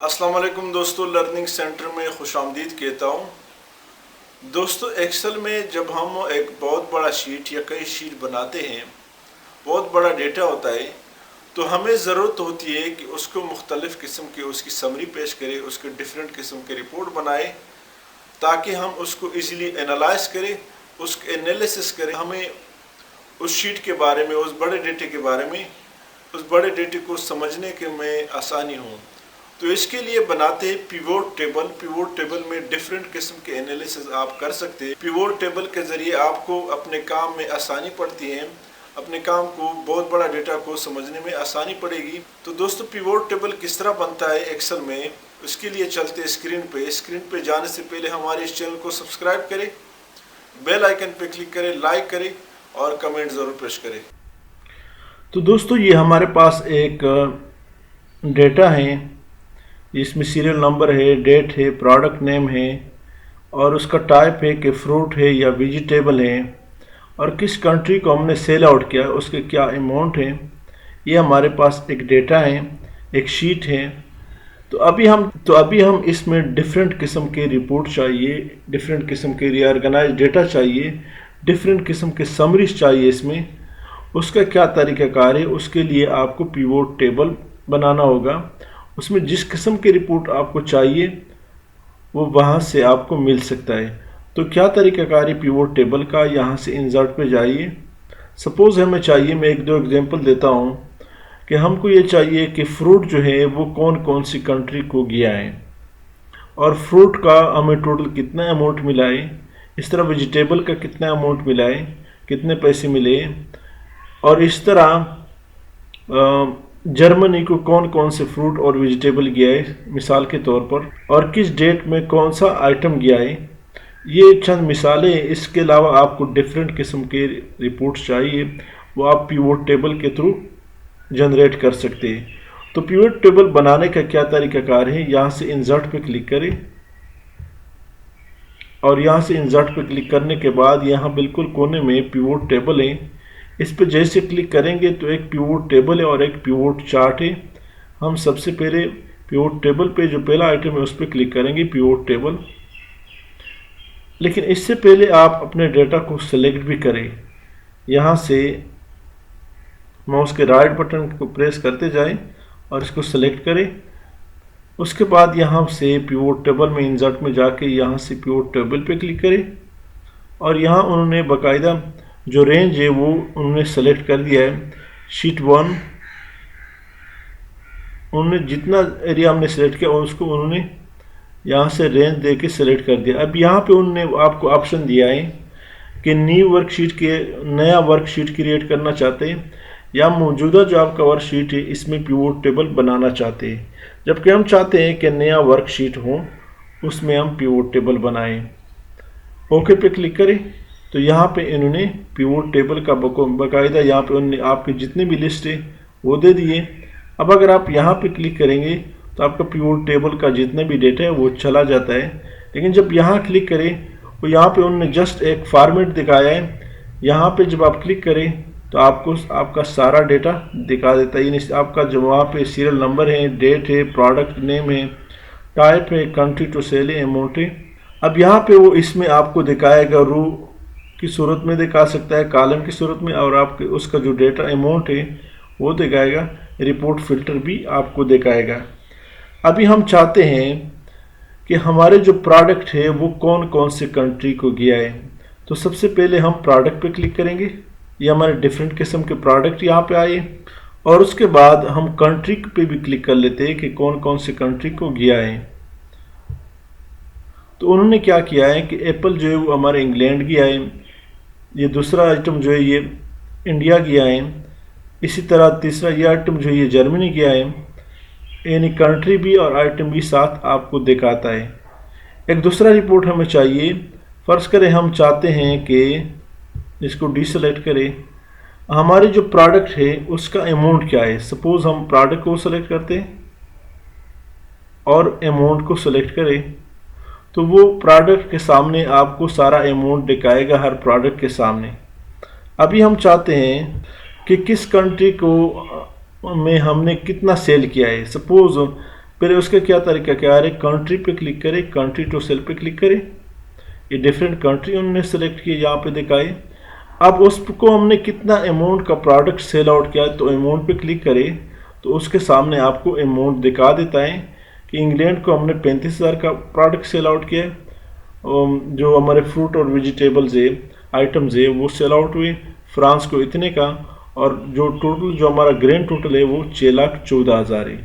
अस्सलाम वालेकुम दोस्तों, लर्निंग सेंटर में खुशामदीद कहता हूँ। दोस्तों, एक्सेल में जब हम एक बहुत बड़ा शीट या कई शीट बनाते हैं, बहुत बड़ा डेटा होता है, तो हमें ज़रूरत होती है कि उसको मुख्तलिफ़ किस्म के उसकी समरी पेश करें, उसके डिफरेंट किस्म के रिपोर्ट बनाए, ताकि हम उसको इजीली एनालाइज करें, उसके एनालिसिस करें। हमें उस शीट के बारे में, उस बड़े डेटे के बारे में, उस बड़े डेटे को समझने के में आसानी हो। तो इसके लिए बनाते हैं पिवोट टेबल। पिवोट टेबल में डिफरेंट किस्म के एनालिसिस आप कर सकते हैं। पिवोट टेबल के ज़रिए आपको अपने काम में आसानी पड़ती है, अपने काम को, बहुत बड़ा डेटा को समझने में आसानी पड़ेगी। तो दोस्तों, पिवोट टेबल किस तरह बनता है एक्सेल में, उसके लिए चलते स्क्रीन पे। स्क्रीन पे जाने से पहले हमारे इस चैनल को सब्सक्राइब करें, बेल आइकन पे क्लिक करें, लाइक करें और कमेंट ज़रूर पेश करें। तो दोस्तों, ये हमारे पास एक डेटा है, इसमें सीरियल नंबर है, डेट है, प्रोडक्ट नेम है और उसका टाइप है कि फ्रूट है या वेजिटेबल है, और किस कंट्री को हमने सेल आउट किया, उसके क्या अमाउंट है। ये हमारे पास एक डेटा है, एक शीट है। तो अभी हम इसमें डिफरेंट किस्म के रिपोर्ट चाहिए, डिफरेंट किस्म के रीऑर्गेनाइज डेटा चाहिए, डिफरेंट किस्म के समरीज चाहिए इसमें। उसका क्या तरीक़ाकार है, उसके लिए आपको पिवोट टेबल बनाना होगा। उसमें जिस किस्म की रिपोर्ट आपको चाहिए वो वहाँ से आपको मिल सकता है। तो क्या तरीक़ाकार है पिवोट टेबल का, यहाँ से इंसर्ट पे जाइए। सपोज़ हमें चाहिए, मैं एक दो एग्जांपल देता हूँ कि हमको ये चाहिए कि फ्रूट जो है वो कौन कौन सी कंट्री को गया है और फ्रूट का हमें टोटल कितना अमाउंट मिला है। इस तरह वेजिटेबल का कितना अमाउंट मिला है, कितने पैसे मिले, और इस तरह जर्मनी को कौन कौन से फ्रूट और वेजिटेबल गया है मिसाल के तौर पर, और किस डेट में कौन सा आइटम गया है। ये चंद मिसालें। इसके अलावा आपको डिफरेंट किस्म के रिपोर्ट्स चाहिए, वो आप पिवोट टेबल के थ्रू जनरेट कर सकते हैं। तो पिवोट टेबल बनाने का क्या तरीक़ाकार है, यहाँ से इंसर्ट पे क्लिक करें और यहाँ से इंसर्ट पे क्लिक करने के बाद यहाँ बिल्कुल कोने में पिवोट टेबल है। इस पर जैसे क्लिक करेंगे तो एक पिवोट टेबल है और एक पिवोट चार्ट है। हम सबसे पहले पिवोट टेबल पे जो पहला आइटम है उस पर क्लिक करेंगे, पिवोट टेबल। लेकिन इससे पहले आप अपने डेटा को सेलेक्ट भी करें। यहाँ से माउस के राइट बटन को प्रेस करते जाएं और इसको सेलेक्ट करें। उसके बाद यहाँ से पिवोट टेबल में इंसर्ट में जाके यहाँ से पिवोट टेबल पे क्लिक करें और यहाँ उन्होंने बाकायदा जो रेंज है वो उन्होंने सेलेक्ट कर दिया है। शीट 1 उन्होंने जितना एरिया हमने सेलेक्ट किया उसको उन्होंने यहाँ से रेंज दे के सेलेक्ट कर दिया। अब यहाँ पे उन्होंने आपको ऑप्शन दिया है कि नया वर्कशीट क्रिएट करना चाहते हैं या मौजूदा जो आपका वर्कशीट है इसमें पिवोट टेबल बनाना चाहते हैं। जबकि हम चाहते हैं कि नया वर्कशीट हो, उसमें हम पिवोट टेबल बनाएं। ओके पे क्लिक करें तो यहाँ पे इन्होंने पिवोट टेबल का बाकायदा यहाँ पे उन्होंने आपके जितने भी लिस्ट है वो दे दिए। अब अगर आप यहाँ पे क्लिक करेंगे तो आपका पिवोट टेबल का जितना भी डेटा है वो चला जाता है। लेकिन जब यहाँ क्लिक करें तो यहाँ पे उन्होंने जस्ट एक फॉर्मेट दिखाया है। यहाँ पे जब आप क्लिक करें तो आपको आपका सारा डेटा दिखा देता है। यानी आपका जो वहाँ पे सीरियल नंबर है, डेट है, प्रोडक्ट नेम है, टाइप है, कंट्री टू सेल है, अमाउंट है। अब यहाँ पे वो इसमें आपको दिखाएगा, रो की सूरत में दिखा सकता है, कॉलम की सूरत में, और आपके उसका जो डेटा अमाउंट है वो दिखाएगा। रिपोर्ट फिल्टर भी आपको दिखाएगा। अभी हम चाहते हैं कि हमारे जो प्रोडक्ट है वो कौन कौन से कंट्री को गया है। तो सबसे पहले हम प्रोडक्ट पे क्लिक करेंगे। ये हमारे डिफरेंट किस्म के प्रोडक्ट यहाँ पे आए, और उसके बाद हम कंट्री पे भी क्लिक कर लेते हैं कि कौन कौन से कंट्री को गया है। तो उन्होंने क्या किया है कि एप्पल जो है वो हमारे इंग्लैंड गया है, ये दूसरा आइटम जो है ये इंडिया गया है, इसी तरह तीसरा ये आइटम जो है ये जर्मनी गया है। यानी कंट्री भी और आइटम भी साथ आपको दिखाता है। एक दूसरा रिपोर्ट हमें चाहिए। फ़र्ज़ करें हम चाहते हैं कि इसको डीसेलेक्ट करें, हमारे जो प्रोडक्ट है उसका अमाउंट क्या है। सपोज़ हम प्रोडक्ट को सेलेक्ट करते हैं और अमाउंट को सेलेक्ट करें तो वो प्रोडक्ट के सामने आपको सारा अमाउंट दिखाएगा, हर प्रोडक्ट के सामने। अभी हम चाहते हैं कि किस कंट्री को में हमने कितना सेल किया है। सपोज़ फिर उसका क्या तरीका क्या है, कंट्री पे क्लिक करें, कंट्री टू सेल पे क्लिक करें, ये डिफरेंट कंट्री उन्होंने सेलेक्ट किए यहाँ पे दिखाए। अब उसको हमने कितना अमाउंट का प्रोडक्ट सेल आउट किया तो अमाउंट पे क्लिक करें तो उसके सामने आपको अमाउंट दिखा देता है कि इंग्लैंड को हमने 35,000 का प्रोडक्ट सेल आउट किया है, जो हमारे फ्रूट और वेजिटेबल्स है आइटम्स है वो सेल आउट हुए, फ्रांस को इतने का, और जो टोटल जो हमारा ग्रैंड टोटल है वो 6,14,000 है।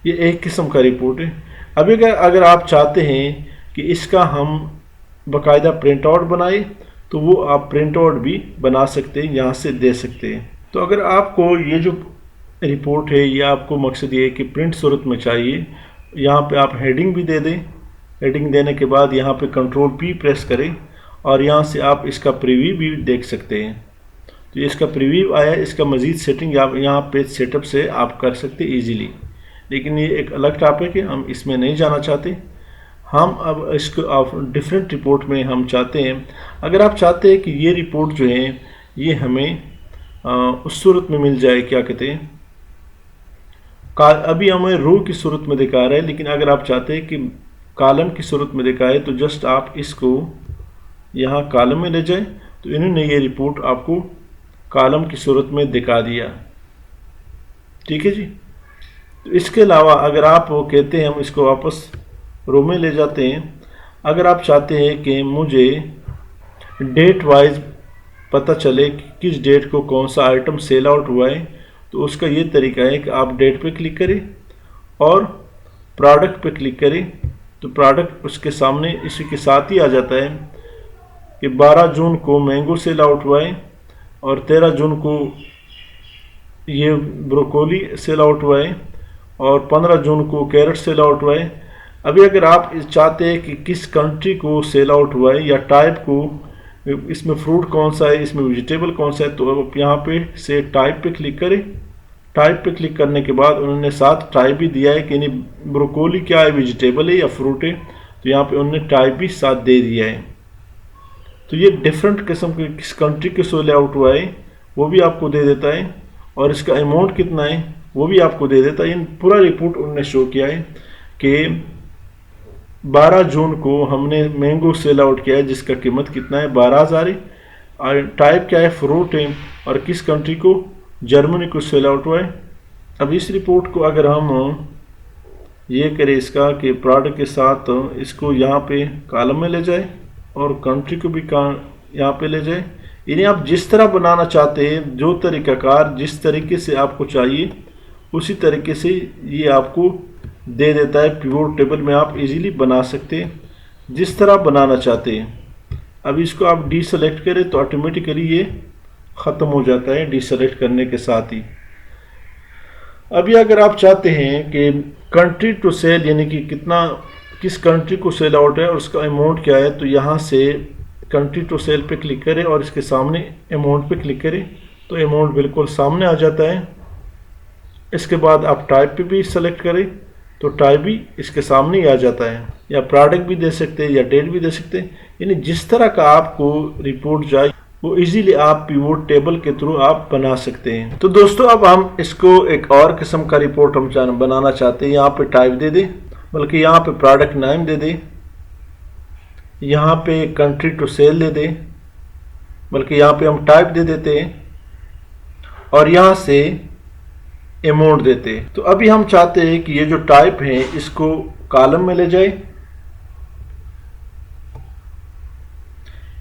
ये एक किस्म का रिपोर्ट है। अभी अगर आप चाहते हैं कि इसका हम बाकायदा प्रिंट आउट बनाए तो वो आप प्रिंट आउट भी बना सकते हैं, यहाँ से दे सकते हैं। तो अगर आपको ये जो रिपोर्ट है ये आपको मकसद ये है कि प्रिंट सूरत में चाहिए, यहाँ पे आप हेडिंग भी दे दें। हेडिंग देने के बाद यहाँ पे कंट्रोल P प्रेस करें और यहाँ से आप इसका प्रीव्यू भी देख सकते हैं। तो ये इसका प्रीव्यू आया, इसका मज़ीद सेटिंग आप यहाँ पेज सेटअप से आप कर सकते ईजीली, लेकिन ये एक अलग टॉपिक है, हम इसमें नहीं जाना चाहते। हम अब इसको आप डिफरेंट रिपोर्ट में हम चाहते हैं, अगर आप चाहते हैं कि ये रिपोर्ट जो है ये हमें उस सूरत में मिल जाए, क्या कहते हैं, अभी हमें रो की सूरत में दिखा रहा है, लेकिन अगर आप चाहते हैं कि कॉलम की सूरत में दिखाए तो जस्ट आप इसको यहाँ कॉलम में ले जाए तो इन्होंने ये रिपोर्ट आपको कॉलम की सूरत में दिखा दिया। ठीक है जी। तो इसके अलावा अगर आप वो कहते हैं हम इसको वापस रो में ले जाते हैं, अगर आप चाहते हैं कि मुझे डेट वाइज पता चले कि किस डेट को कौन सा आइटम सेल आउट हुआ है, तो उसका ये तरीका है कि आप डेट पे क्लिक करें और प्रोडक्ट पे क्लिक करें, तो प्रोडक्ट उसके सामने इसी के साथ ही आ जाता है कि 12 जून को मैंगो सेल आउट हुआ है और 13 जून को ये ब्रोकोली सेल आउट हुआ है और 15 जून को कैरेट सेल आउट हुआ है। अभी अगर आप चाहते हैं कि किस कंट्री को सेल आउट हुआ है या टाइप को, इसमें फ्रूट कौन सा है, इसमें वेजिटेबल कौन सा है, तो आप यहाँ पे से टाइप पे क्लिक करें। टाइप पे क्लिक करने के बाद उन्होंने साथ टाइप भी दिया है कि नहीं ब्रोकोली क्या है, वेजिटेबल है या फ्रूट है, तो यहाँ पे उन्होंने टाइप भी साथ दे दिया है। तो ये डिफरेंट किस्म के किस कंट्री के सेल आउट हुआ है वो भी आपको दे देता है और इसका अमाउंट कितना है वो भी आपको दे देता है। पूरा रिपोर्ट उन्होंने शो किया है कि 12 जून को हमने मैंगो सेल आउट किया है जिसका कीमत कितना है 12,000 है, और टाइप क्या है फ्रूट है, और किस कंट्री को जर्मनी को सेल आउट हुआ है। अब इस रिपोर्ट को अगर हम ये करें इसका कि प्रोडक्ट के साथ इसको यहाँ पे कॉलम में ले जाए और कंट्री को भी यहाँ पे ले जाए, इन्हें आप जिस तरह बनाना चाहते हैं, जो तरीक़ाकार जिस तरीके से आपको चाहिए उसी तरीके से ये आपको दे देता है। पिवोट टेबल में आप इजीली बना सकते हैं जिस तरह बनाना चाहते हैं। अब इसको आप डी सेलेक्ट करें तो ऑटोमेटिकली ये ख़त्म हो जाता है डी सेलेक्ट करने के साथ ही। अभी अगर आप चाहते हैं कि कंट्री टू सेल यानी कि कितना किस कंट्री को सेल आउट है और उसका अमाउंट क्या है, तो यहाँ से कंट्री टू सेल पे क्लिक करें और इसके सामने अमाउंट पे क्लिक करें तो अमाउंट बिल्कुल सामने आ जाता है। इसके बाद आप टाइप पे भी सेलेक्ट करें तो टाइप भी इसके सामने ही आ जाता है, या प्रोडक्ट भी दे सकते हैं या डेट भी दे सकते हैं, यानी जिस तरह का आपको रिपोर्ट जाए वो इजीली आप पिवोट टेबल के थ्रू आप बना सकते हैं। तो दोस्तों अब हम इसको एक और किस्म का रिपोर्ट हम बनाना चाहते हैं, यहाँ पे टाइप दे दें, बल्कि यहाँ पे प्रोडक्ट नेम दे दें, यहाँ पे कंट्री टू सेल दे दें, बल्कि यहाँ पे हम टाइप दे देते हैं और यहाँ से अमाउंट देते हैं। तो अभी हम चाहते हैं कि ये जो टाइप है इसको कॉलम में ले जाए।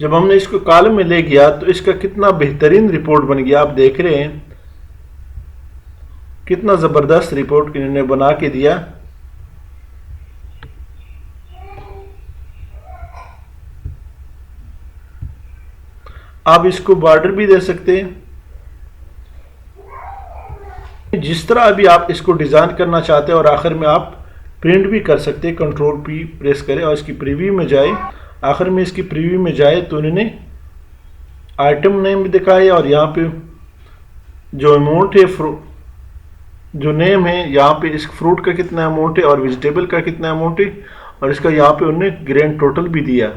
जब हमने इसको कॉलम में ले गया तो इसका कितना बेहतरीन रिपोर्ट बन गया, आप देख रहे हैं कितना ज़बरदस्त रिपोर्ट इन्होंने बना के दिया। आप इसको बॉर्डर भी दे सकते हैं, जिस तरह अभी आप इसको डिज़ाइन करना चाहते हैं, और आखिर में आप प्रिंट भी कर सकते हैं। कंट्रोल P प्रेस करें और इसकी प्रीव्यू में जाए, आखिर में इसकी प्रीव्यू में जाए तो उन्होंने आइटम नेम भी दिखाए और यहाँ पे जो अमाउंट है जो नेम है, यहाँ पे इस फ्रूट का कितना अमाउंट है और वेजिटेबल का कितना अमाउंट है, और इसका यहाँ पे उन्होंने ग्रैंड टोटल भी दिया।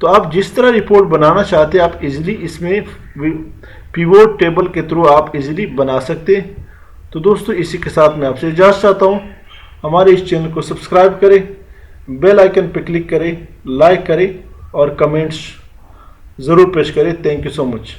तो आप जिस तरह रिपोर्ट बनाना चाहते हैं आप इजीली इसमें पिवोट टेबल के थ्रू आप इजीली बना सकते हैं। तो दोस्तों इसी के साथ मैं आपसे इजाज़त चाहता हूँ। हमारे इस चैनल को सब्सक्राइब करें, बेल आइकन पर क्लिक करें, लाइक करें और कमेंट्स ज़रूर पेश करें। Thank you so much.